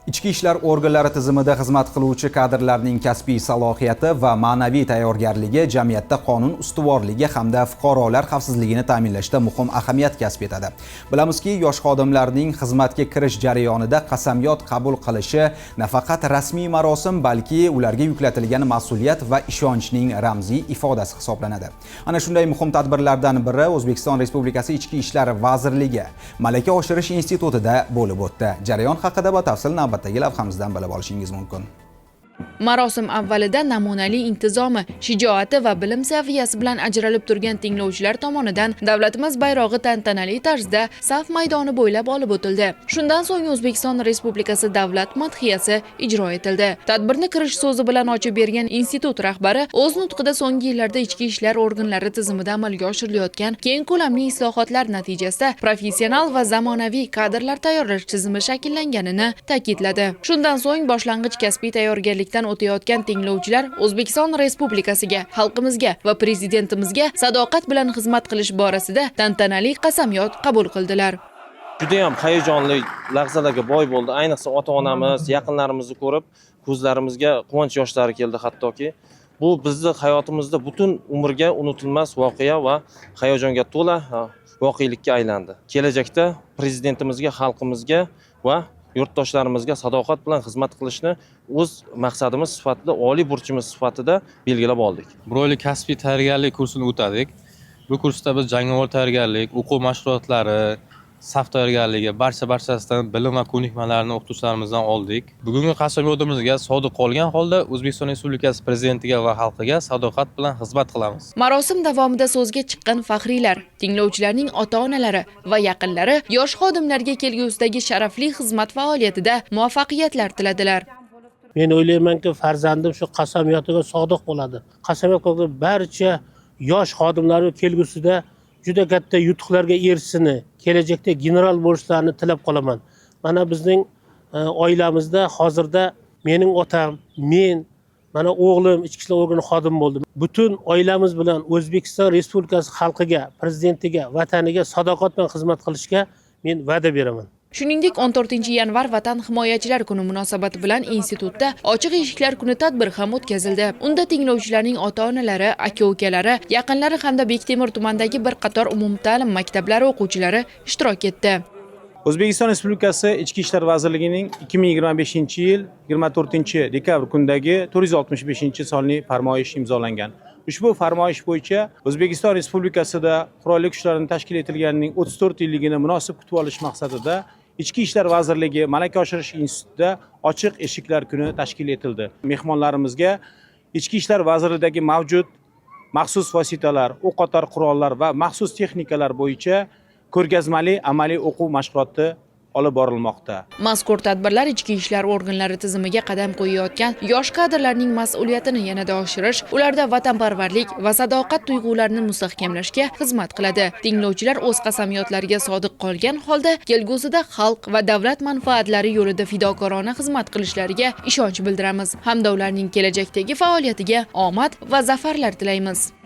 Ichki ishlar organlari tizimida xizmat qiluvchi kadrlarning kasbiy salohiyati va ma'naviy tayyorgarligi jamiyatda qonun ustuvorligi hamda fuqarolar xavfsizligini ta'minlashda muhim ahamiyat kasb etadi. Bilamizki, yosh xodimlarning xizmatga kirish jarayonida qasamyod qabul qilishi nafaqat rasmiy marosim, balki ularga yuklatilgan mas'uliyat va ishonchning ramziy ifodasi hisoblanadi. Ana shunday muhim tadbirlardan biri O'zbekiston Respublikasi Ichki ishlar vazirligi Malaka oshirish institutida bo'lib o'tdi. Jarayon haqida batafsil navbatdagi lavhamizdan bilib olishingiz mumkin. Marosim avvalida namunali intizomi, shijoati va bilim saviyasi bilan ajralib turgan tinglovchilar tomonidan davlatimiz bayrog'i tantanali tarzda saf maydoni bo'ylab olib o'tildi. Shundan so'ng O'zbekiston Respublikasi davlat madhiyasi ijro etildi. Tadbirni kirish so'zi bilan ochib bergan institut rahbari o'z nutqida so'nggi yillarda ichki ishlar organlari tizimida amalga oshirilayotgan keng ko'lamli islohotlar natijasida professional va zamonaviy kadrlar tayyorlash tizimi shakllanganini ta'kidladi. Shundan so'ng boshlang'ich kasbiy tayyorgarlikdan o'tayotgan tinglovchilar O'zbekiston Respublikasiga, xalqimizga va prezidentimizga sadoqat bilan xizmat qilish borasida tantanali qasamyod qabul qildilar. Juda ham hayajonli lahzalarga boy bo'ldi. Ayniqsa ota-onamiz, yaqinlarimizni ko'rib, ko'zlarimizga quvonch yoshlari keldi hattoki. Bu bizning hayotimizda butun umrga unutilmas voqea va hayajonga to'la voqelikka aylandi. Kelajakda prezidentimizga, xalqimizga va yurtdoshlarimizga sadoqat bilan xizmat qilishni o'z maqsadimiz sifatida, oliy burchimiz sifatida belgilab oldik. Bir oylik kasbiy tayyorgarlik kursini o'tadik. Bu kursda biz jangovar tayyorgarlik, o'quv mashg'ulotlari, saf tayyorgarligi barchasidan bilim va ko'nikmalarni o'qituvchilarimizdan oldik. Bugungi qasamyodimizga sodiq qolgan holda O'zbekiston Respublikasi prezidentiga va xalqiga sadoqat bilan xizmat qilamiz. Marosim davomida so'zga chiqqan faxriylar, tinglovchilarning ota-onalari va yaqinlari yosh xodimlarga kelgusidagi sharafli xizmat faoliyatida muvaffaqiyatlar tiladilar. Men o'ylaymanki, farzandim shu qasamyotiga sodiq bo'ladi. Qasamyot qilgan barcha yosh xodimlar kelgusida juda katta yutuqlarga erishishini, kelajakda general bo'lishlarini tilab qolaman. Mana bizning oilamizda hozirda mening otam, men, mana o'g'lim ichki ishlar organi xodim bo'ldi. Butun oilamiz bilan O'zbekiston Respublikasi xalqiga, prezidentiga, vataniga sadoqat bilan xizmat qilishga men va'da beraman. Shuningdek, 14-yanvar Vatan himoyachilar kuni munosabati bilan institutda ochiq eshiklar kuni tadbiri ham o'tkazildi. Unda tinglovchilarning ota-onalari, aka-ukalari, yaqinlari hamda Bektemir tumanidagi bir qator umumta'lim maktablari o'quvchilari ishtirok etdi. O'zbekiston Respublikasi Ichki ishlar vazirligining 2025-yil 24-dekabr kunidagi 465-sonli farmoyish imzolangan. Ushbu farmoyish bo'yicha O'zbekiston Respublikasida qurolli kuchlarning tashkil etilganining 34 yilligini munosib kutib olish maqsadida Ichki ishlar vazirligi Malaka oshirish institutida ochiq eshiklar kuni tashkil etildi. Mehmonlarimizga Ichki ishlar vazirligidagi mavjud maxsus vositalar, o'q-otar qurollar va maxsus texnikalar bo'yicha ko'rgazmali amaliy o'quv mashg'uloti olib borilmoqda. Mazkur tadbirlar ichki ishlar organlari tizimiga qadam qo'yayotgan yosh kadrlarning mas'uliyatini yanada oshirish, ularda vatanparvarlik va sadoqat tuyg'ularini mustahkamlashga xizmat qiladi. Tinglovchilar o'z qasamyotlariga sodiq qolgan holda kelgusida xalq va davlat manfaatlari yo'lida fidokorona xizmat qilishlariga ishonch bildiramiz hamda ularning kelajakdagi faoliyatiga omad va zafarlar tilaymiz.